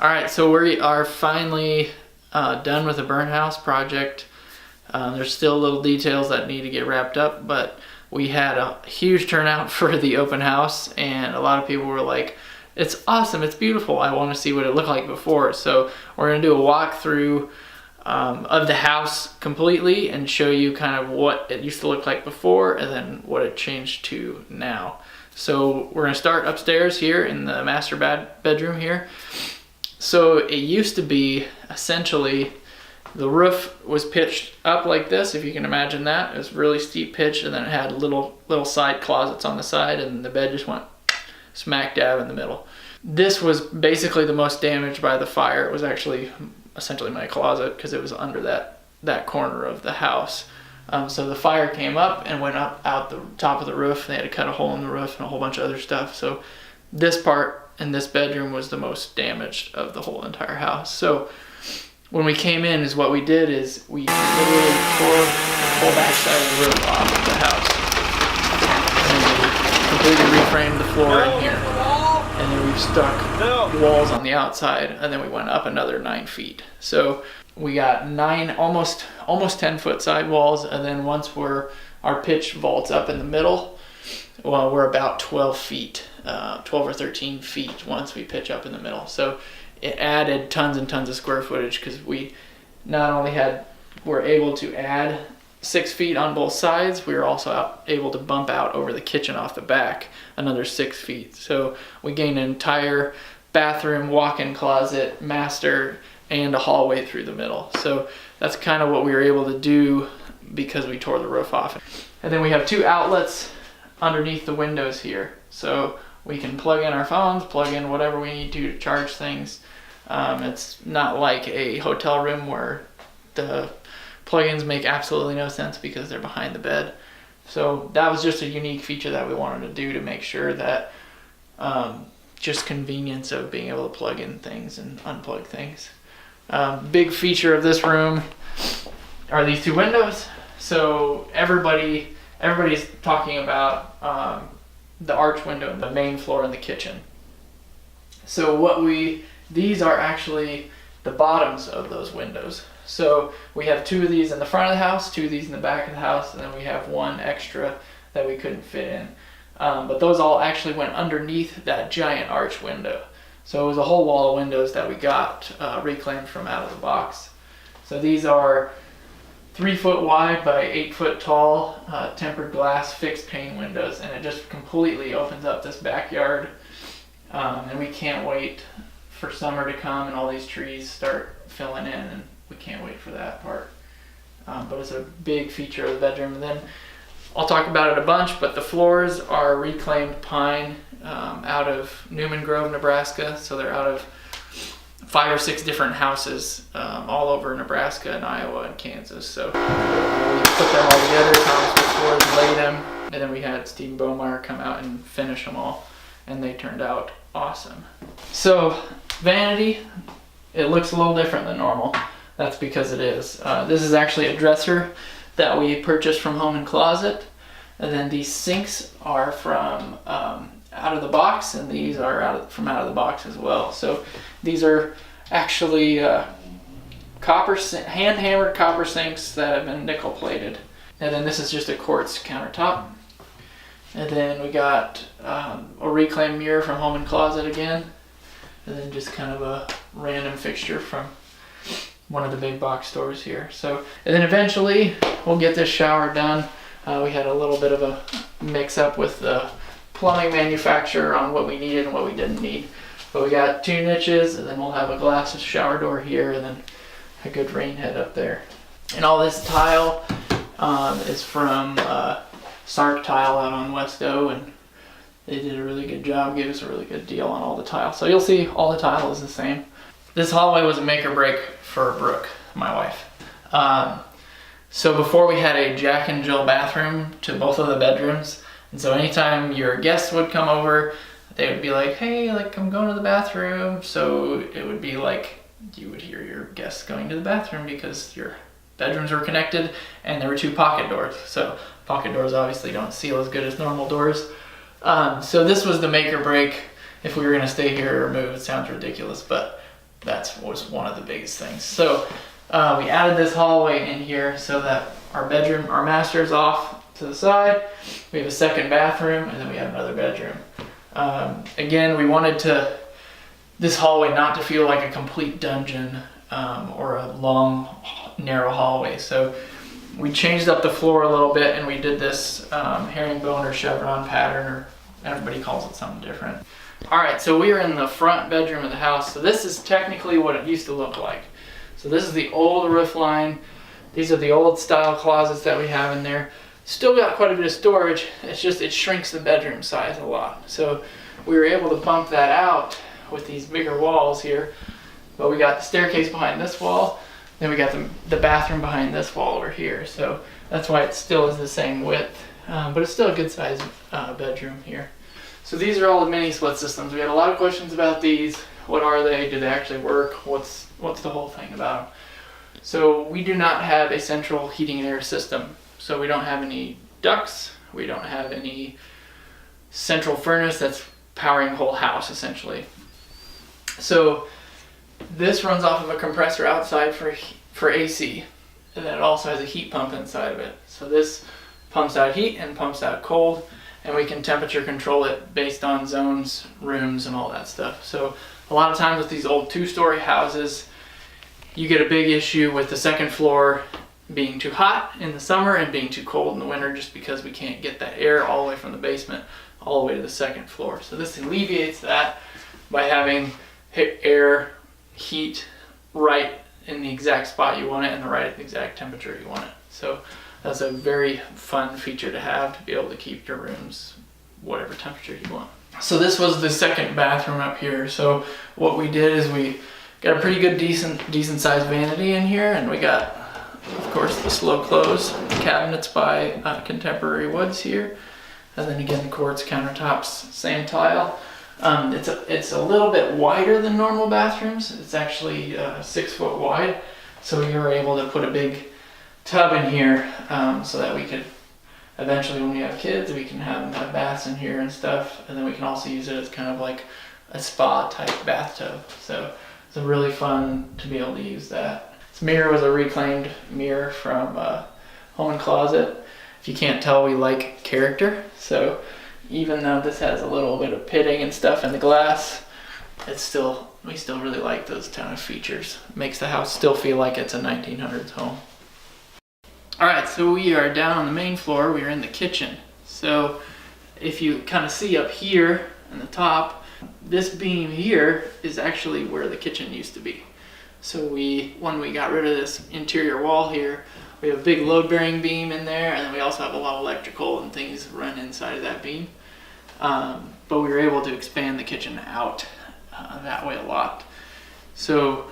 All right, so we are finally done with the burnt house project. There's still little details that need to get wrapped up, but we had a huge turnout for the open house, and a lot of people were like, it's awesome, it's beautiful, I want to see what it looked like before. So we're going to do a walkthrough of the house completely and show you kind of what it used to look like before and then what it changed to now. So we're going to start upstairs here in the master bedroom here. So it used to be essentially the roof was pitched up like this, if you can imagine that. It was really steep pitch, and then it had little side closets on the side, and the bed just went smack dab in the middle. This was basically the most damaged by the fire. It was actually essentially my closet because it was under that corner of the house. So the fire came up and went up out the top of the roof. They had to cut a hole in the roof and a whole bunch of other stuff. So this part in this bedroom was the most damaged of the whole entire house. So when we came in, is what we did is we literally tore the whole backside of the roof off of the house. And we completely reframed the floor in here. And then we stuck walls on the outside, and then we went up another 9 feet. So we got 9, almost 10 foot side walls, and then once our pitch vaults up in the middle, well, we're about 12 feet, 12 or 13 feet once we pitch up in the middle. So it added tons and tons of square footage because we not only were able to add 6 feet on both sides, we were also able to bump out over the kitchen off the back another 6 feet. So we gained an entire bathroom, walk-in closet, master, and a hallway through the middle. So that's kind of what we were able to do because we tore the roof off. And then we have 2 outlets underneath the windows here. So we can plug in our phones, plug in whatever we need to charge things. It's not like a hotel room where the plugins make absolutely no sense because they're behind the bed. So that was just a unique feature that we wanted to do to make sure that just convenience of being able to plug in things and unplug things. Big feature of this room are these 2 windows. So everybody's talking about the arch window in the main floor in the kitchen. So these are actually the bottoms of those windows. So we have 2 of these in the front of the house, 2 of these in the back of the house, and then we have 1 extra that we couldn't fit in. But those all actually went underneath that giant arch window. So it was a whole wall of windows that we got reclaimed from out of the box. So these are 3 foot wide by 8 foot tall, tempered glass fixed pane windows, and it just completely opens up this backyard. And we can't wait for summer to come and all these trees start filling in, and we can't wait for that part. But it's a big feature of the bedroom. And then I'll talk about it a bunch, but the floors are reclaimed pine out of Newman Grove, Nebraska. So they're out of 5 or 6 different houses all over Nebraska and Iowa and Kansas. So we put them all together, Thomas Wood Floors laid them, and then we had Steve Bomeyer come out and finish them all, and they turned out awesome. So vanity, it looks a little different than normal. That's because it is. This is actually a dresser that we purchased from Home and Closet, and then these sinks are from out of the box, and these are from out of the box as well. So these are actually hand-hammered copper sinks that have been nickel plated. And then this is just a quartz countertop. And then we got a reclaimed mirror from Home and Closet again. And then just kind of a random fixture from one of the big box stores here. So, and then eventually we'll get this shower done. We had a little bit of a mix up with the plumbing manufacturer on what we needed and what we didn't need. But we got 2 niches, and then we'll have a glass shower door here, and then a good rain head up there. And all this tile is from Sark Tile out on West O, and they did a really good job, gave us a really good deal on all the tile. So you'll see all the tile is the same. This hallway was a make or break for Brooke, my wife. So before we had a Jack and Jill bathroom to both of the bedrooms, and so anytime your guests would come over, they would be like, hey, like, I'm going to the bathroom. So it would be like you would hear your guests going to the bathroom because your bedrooms were connected and there were 2 pocket doors. So pocket doors obviously don't seal as good as normal doors. So this was the make or break if we were going to stay here or move. It sounds ridiculous, but That was one of the biggest things. So we added this hallway in here so that our bedroom, our master is off to the side. We have a second bathroom, and then we have another bedroom. Again, we wanted this hallway not to feel like a complete dungeon or a long, narrow hallway. So we changed up the floor a little bit, and we did this herringbone or chevron pattern, or everybody calls it something different. All right, so we are in the front bedroom of the house. So this is technically what it used to look like. So this is the old roof line. These are the old style closets that we have in there. Still got quite a bit of storage. It's just, it shrinks the bedroom size a lot. So we were able to bump that out with these bigger walls here. But we got the staircase behind this wall. Then we got the bathroom behind this wall over here. So that's why it still is the same width. But it's still a good size bedroom here. So these are all the mini split systems. We had a lot of questions about these. What are they? Do they actually work? What's the whole thing about them? So we do not have a central heating and air system. So we don't have any ducts. We don't have any central furnace that's powering the whole house essentially. So this runs off of a compressor outside for AC, and then it also has a heat pump inside of it. So this pumps out heat and pumps out cold, and we can temperature control it based on zones, rooms, and all that stuff. So a lot of times with these old 2-story houses, you get a big issue with the second floor being too hot in the summer and being too cold in the winter, just because we can't get that air all the way from the basement all the way to the second floor. So this alleviates that by having air, heat right in the exact spot you want it and the right exact temperature you want it. So that's a very fun feature to have, to be able to keep your rooms whatever temperature you want. So this was the second bathroom up here. So what we did is we got a pretty good decent sized vanity in here, and we got, of course, the slow close cabinets by Contemporary Woods here, and then again the quartz countertops, same tile. It's a little bit wider than normal bathrooms. It's actually 6 foot wide, so we were able to put a big tub in here so that we could eventually, when we have kids, we can have them have baths in here and stuff, and then we can also use it as kind of like a spa type bathtub. So it's really fun to be able to use that. This mirror was a reclaimed mirror from Home and Closet. If you can't tell, we like character, so even though this has a little bit of pitting and stuff in the glass, we still really like those kind of features. It makes the house still feel like it's a 1900s home. All right, so we are down on the main floor. We are in the kitchen. So if you kind of see up here in the top, this beam here is actually where the kitchen used to be. So when we got rid of this interior wall here, we have a big load-bearing beam in there, and then we also have a lot of electrical and things run inside of that beam. But we were able to expand the kitchen out that way a lot. So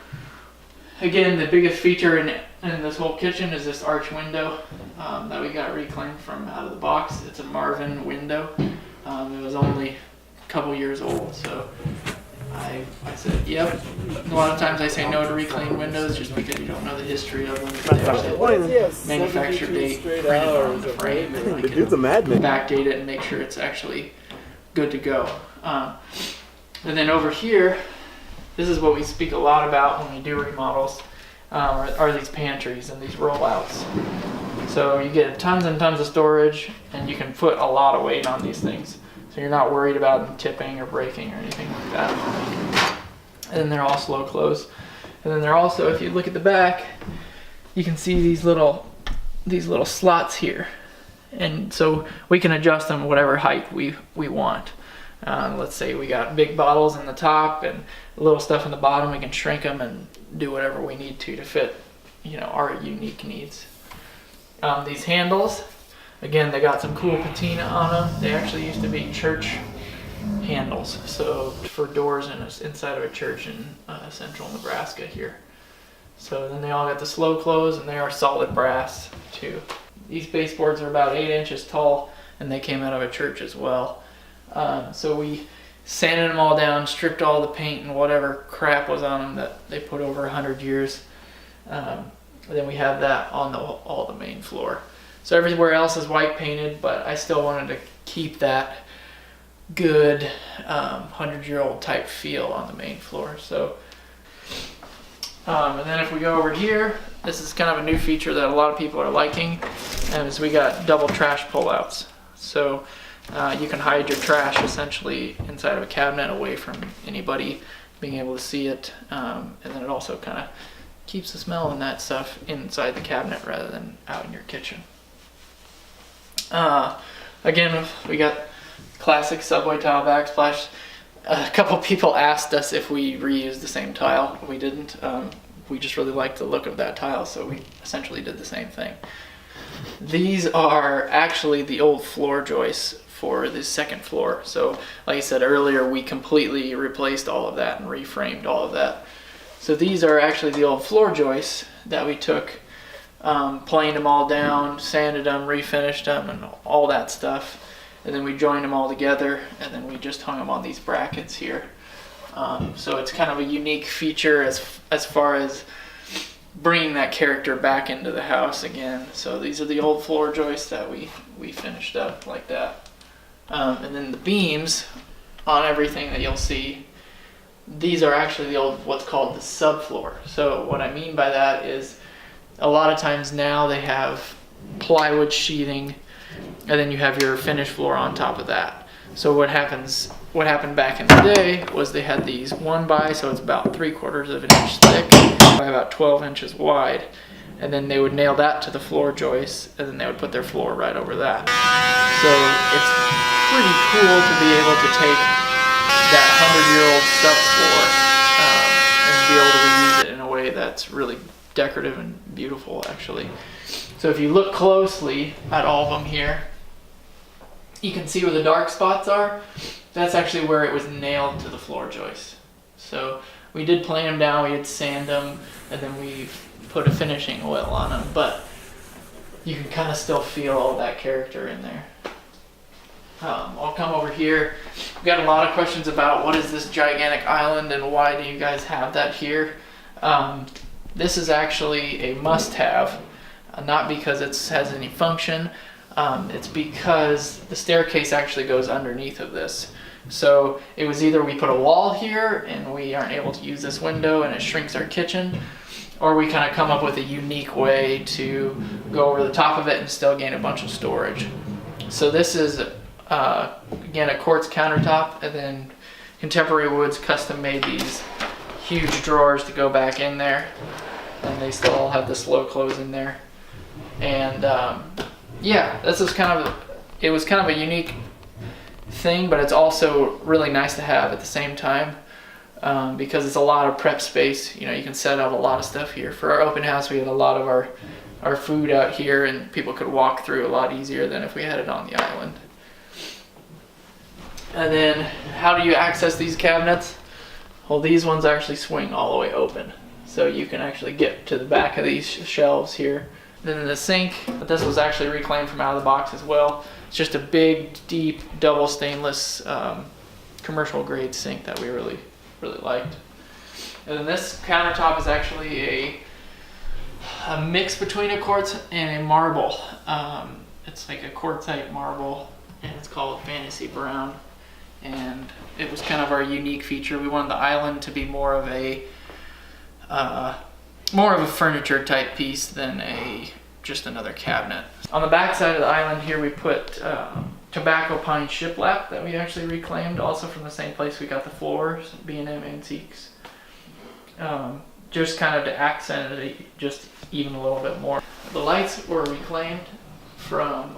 again, the biggest feature in this whole kitchen is this arch window that we got reclaimed from out of the box. It's a Marvin window. It was only a couple years old, so I said, yep. A lot of times I say no to reclaimed windows just because you don't know the history of them. They actually have manufacture date printed on the frame, and I can backdate it and make sure it's actually good to go. And then over here, this is what we speak a lot about when we do remodels, are these pantries and these rollouts. So you get tons and tons of storage, and you can put a lot of weight on these things. So you're not worried about them tipping or breaking or anything like that. And then they're all slow close. And then they're also, if you look at the back, you can see these little slots here. And so we can adjust them whatever height we want. Let's say we got big bottles in the top and little stuff in the bottom, we can shrink them and do whatever we need to fit, our unique needs. These handles, again, they got some cool patina on them. They actually used to be church handles, so for doors inside of a church in central Nebraska here. So then they all got the slow close, and they are solid brass too. These baseboards are about 8 inches tall, and they came out of a church as well. So we sanded them all down, stripped all the paint and whatever crap was on them that they put over 100 years. And then we have that on all the main floor. So everywhere else is white painted, but I still wanted to keep that good 100-year-old type feel on the main floor. So And then if we go over here, this is kind of a new feature that a lot of people are liking, and is we got double trash pullouts. So you can hide your trash essentially inside of a cabinet away from anybody being able to see it. And then it also kind of keeps the smell and that stuff inside the cabinet rather than out in your kitchen. Again, we got classic subway tile backsplash. A couple people asked us if we reused the same tile. We didn't. We just really liked the look of that tile, so we essentially did the same thing. These are actually the old floor joists for the second floor. So like I said earlier, we completely replaced all of that and reframed all of that. So these are actually the old floor joists that we took, planed them all down, sanded them, refinished them, and all that stuff. And then we joined them all together, and then we just hung them on these brackets here. So it's kind of a unique feature as far as bringing that character back into the house again. So these are the old floor joists that we finished up like that. And then the beams on everything that you'll see, these are actually the old, what's called the subfloor. So what I mean by that is a lot of times now they have plywood sheathing, and then you have your finished floor on top of that. So what happened back in the day was they had these 1x, so it's about 3/4 of an inch thick by about 12 inches wide, and then they would nail that to the floor joist, and then they would put their floor right over that. So it's pretty cool to be able to take that 100-year-old subfloor and be able to reuse it in a way that's really decorative and beautiful, actually. So if you look closely at all of them here, you can see where the dark spots are. That's actually where it was nailed to the floor joist. So we did plane them down, we did sand them, and then we put a finishing oil on them, but you can kind of still feel all that character in there. I'll come over here. We got a lot of questions about what is this gigantic island and why do you guys have that here? This is actually a must-have, not because it has any function. It's because the staircase actually goes underneath of this. So it was either we put a wall here and we aren't able to use this window and it shrinks our kitchen, or we kind of come up with a unique way to go over the top of it and still gain a bunch of storage. So this is, again, a quartz countertop, and then Contemporary Woods custom made these huge drawers to go back in there, and they still all have the slow close in there. And yeah, this is it was kind of a unique thing, but it's also really nice to have at the same time, because it's a lot of prep space. You know, you can set out a lot of stuff here. For our open house, we had a lot of our food out here, and people could walk through a lot easier than if we had it on the island. And then how do you access these cabinets? Well, these ones actually swing all the way open, so you can actually get to the back of these shelves here. Then the sink, but this was actually reclaimed from out of the box as well. It's just a big, deep, double stainless commercial grade sink that we really liked. And then this countertop is actually a mix between a quartz and a marble. It's like a quartzite marble, and it's called Fantasy Brown. And it was kind of our unique feature. We wanted the island to be more of a furniture type piece than just another cabinet. On the back side of the island here, we put tobacco pine shiplap that we actually reclaimed, also from the same place we got the floors, B&M Antiques. Just kind of to accent it just even a little bit more. The lights were reclaimed from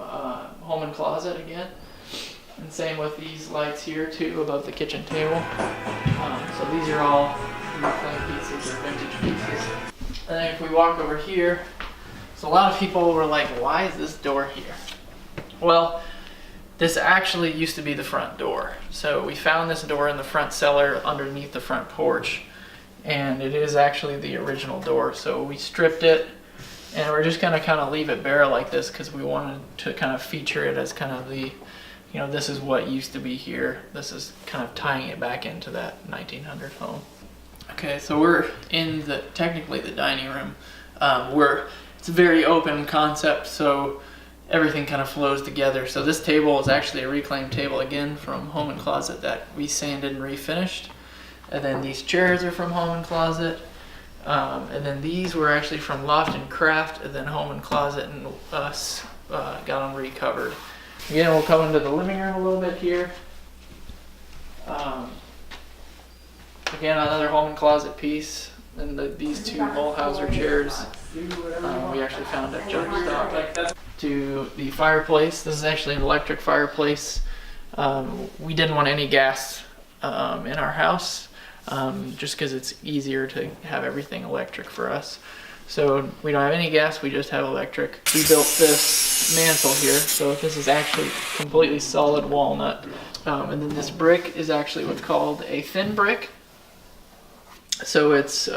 Home and Closet again. And same with these lights here too, above the kitchen table. So these are all reclaimed pieces or vintage pieces. And then if we walk over here, so a lot of people were like, why is this door here? Well, this actually used to be the front door. So we found this door in the front cellar underneath the front porch, and it is actually the original door. So we stripped it, and we're just gonna kind of leave it bare like this because we wanted to kind of feature it as kind of the, you know, this is what used to be here. This is kind of tying it back into that 1900 home. Okay, so we're in technically the dining room. It's a very open concept, so everything kind of flows together. So this table is actually a reclaimed table again from Home and Closet that we sanded and refinished. And then these chairs are from Home and Closet. And then these were actually from Loft and Craft, and then Home and Closet and us got them recovered. Again, we'll come into the living room a little bit here. Again, another Home and Closet piece. And these two Mulhauser chairs we actually found at Junk Stop. To the fireplace, this is actually an electric fireplace. We didn't want any gas in our house, just because it's easier to have everything electric for us. So we don't have any gas, we just have electric. We built this mantle here, so this is actually completely solid walnut. And then this brick is actually what's called a thin brick. So it's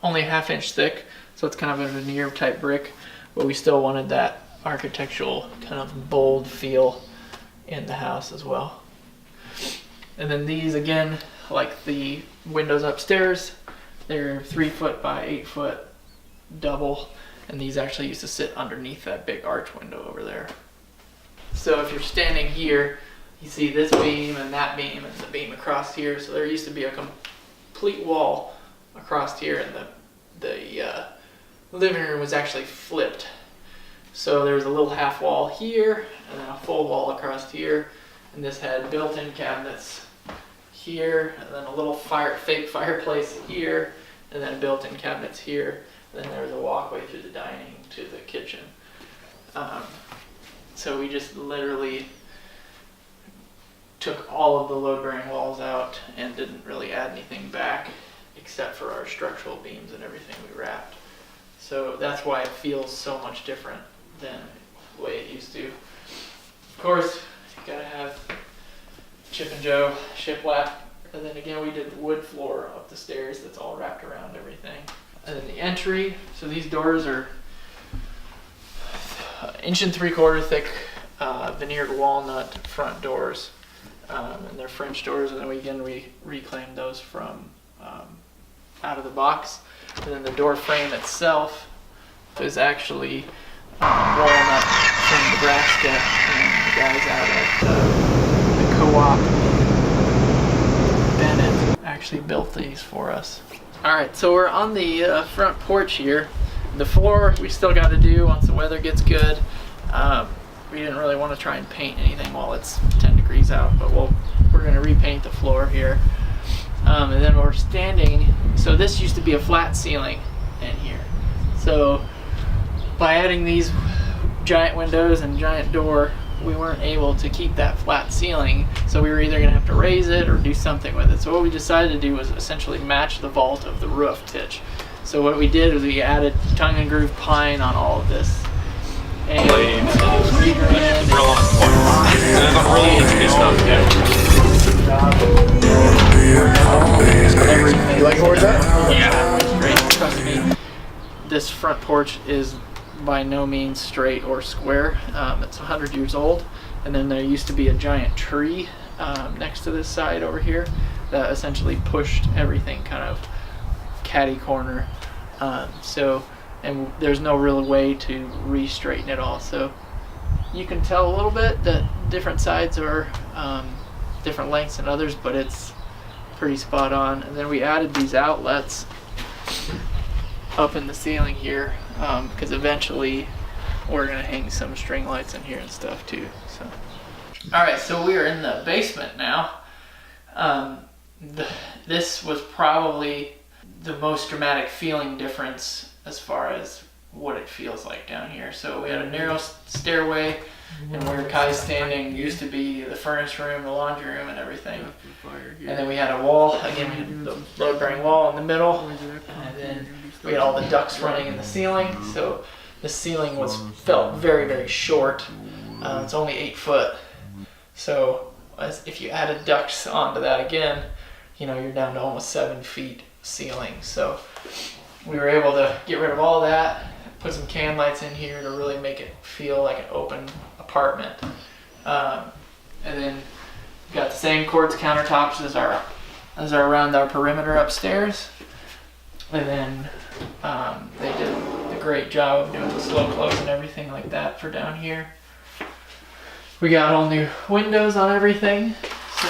only 1/2 inch thick, so it's kind of a veneer type brick, but we still wanted that architectural kind of bold feel in the house as well. And then these, again, like the windows upstairs, they're 3 foot by 8 foot double, and these actually used to sit underneath that big arch window over there. So if you're standing here, you see this beam and that beam and the beam across here. So there used to be a complete wall across here, and the living room was actually flipped. So there was a little half wall here and then a full wall across here, and this had built-in cabinets here, and then a little fake fireplace here, and then built-in cabinets here. And then there was a walkway through the dining to the kitchen. So we just literally took all of the load-bearing walls out and didn't really add anything back except for our structural beams and everything we wrapped. So that's why it feels so much different than the way it used to. Of course, you gotta have Chip and Joe shiplap. And then again, we did the wood floor up the stairs that's all wrapped around everything. And then the entry, so these doors are 1.75 inch thick veneered walnut front doors. And they're French doors, and then we reclaimed those from out of the box. And then the door frame itself is actually walnut from Nebraska, and the guys out at the co-op Bennett actually built these for us. Alright, so we're on the front porch here. The floor we still got to do once the weather gets good. We didn't really want to try and paint anything while it's 10 degrees out, but we're going to repaint the floor here. And then we're standing, so this used to be a flat ceiling in here. So by adding these giant windows and giant door, we weren't able to keep that flat ceiling, so we were either going to have to raise it or do something with it. So what we decided to do was essentially match the vault of the roof pitch. So what we did was we added tongue and groove pine on all of this. And You like where that? Yeah, great. Trust me, this front porch is by no means straight or square. It's 100 years old, and then there used to be a giant tree next to this side over here that essentially pushed everything kind of catty corner. And there's no real way to re-straighten it all. So you can tell a little bit that different sides are different lengths than others, but it's pretty spot on. And then we added these outlets up in the ceiling here, because eventually we're gonna hang some string lights in here and stuff too. So, all right, so we are in the basement now. This was probably the most dramatic feeling difference as far as what it feels like down here. So we had a narrow stairway, and where Kai's standing used to be the furnace room, the laundry room, and everything. And then we had a wall, again, we had the load-bearing wall in the middle, and then we had all the ducts running in the ceiling. So the ceiling felt very, very short. It's only 8 foot. So if you added ducts onto that again, you're down to almost 7 feet ceiling. So we were able to get rid of all that, put some can lights in here to really make it feel like an open apartment. And then we got the same quartz countertops as our around our perimeter upstairs. And then they did a great job of doing the slow close and everything like that for down here. We got all new windows on everything. So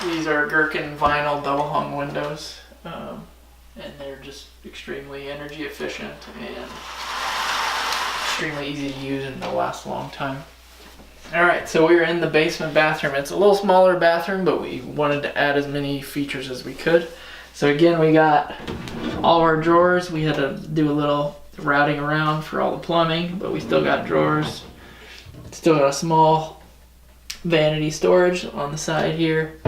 these are Gherkin vinyl double hung windows. and they're just extremely energy efficient and extremely easy to use and they'll last a long time. Alright, so we're in the basement bathroom. It's a little smaller bathroom, but we wanted to add as many features as we could. So again, we got all of our drawers. We had to do a little routing around for all the plumbing, but we still got drawers. Still got a small vanity storage on the side here.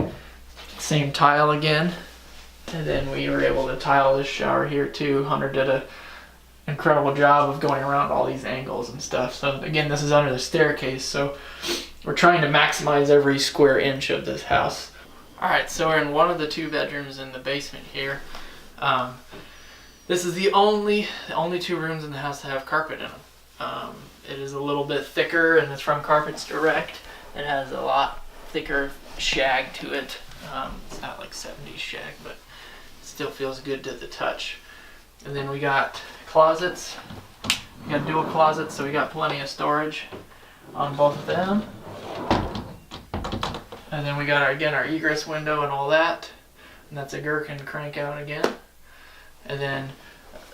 Same tile again. And then we were able to tile this shower here too. Hunter did an incredible job of going around all these angles and stuff. So again, this is under the staircase, so we're trying to maximize every square inch of this house. Alright, so we're in one of the 2 bedrooms in the basement here. This is the only 2 rooms in the house that have carpet in them. It is a little bit thicker and it's from Carpets Direct. It has a lot thicker shag to it. It's not like 70s shag, but it still feels good to the touch. And then we got closets. We got dual closets, so we got plenty of storage on both of them. And then we got our egress window and all that. And that's a gherkin crank out again. And then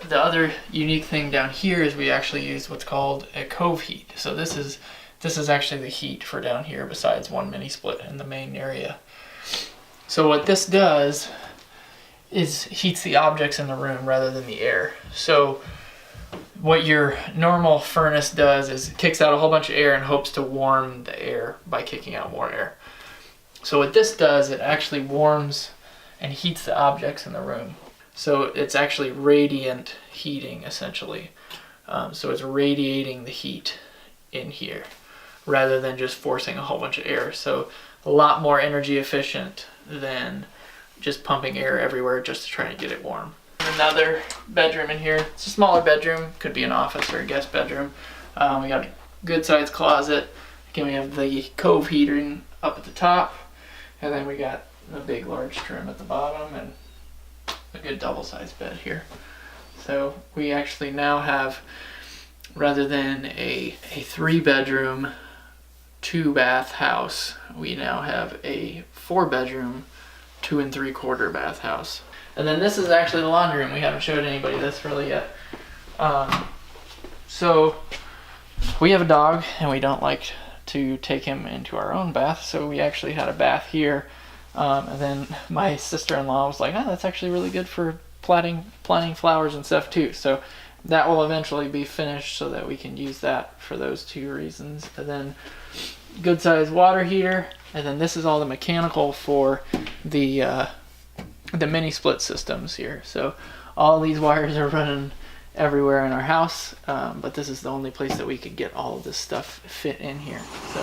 the other unique thing down here is we actually used what's called a cove heat. So this is actually the heat for down here besides one mini split in the main area. So what this does is heats the objects in the room rather than the air. So what your normal furnace does is it kicks out a whole bunch of air and hopes to warm the air by kicking out more air. So what this does, it actually warms and heats the objects in the room. So it's actually radiant heating essentially. So it's radiating the heat in here rather than just forcing a whole bunch of air. So a lot more energy efficient than just pumping air everywhere just to try and get it warm. Another bedroom in here. It's a smaller bedroom, could be an office or a guest bedroom. We got a good sized closet. Again, we have the cove heating up at the top, and then we got a big large trim at the bottom and a good double sized bed here. So we actually now have, rather than a 3 bedroom, 2 bath house, we now have a 4 bedroom, 2 3/4 bath house. And then this is actually the laundry room. We haven't showed anybody this really yet. So we have a dog and we don't like to take him into our own bath, so we actually had a bath here. And then my sister-in-law was like, oh, that's actually really good for planting flowers and stuff too. So that will eventually be finished so that we can use that for those 2 reasons. And then good sized water heater. And then this is all the mechanical for the mini split systems here. So all these wires are running everywhere in our house, but this is the only place that we could get all of this stuff fit in here. So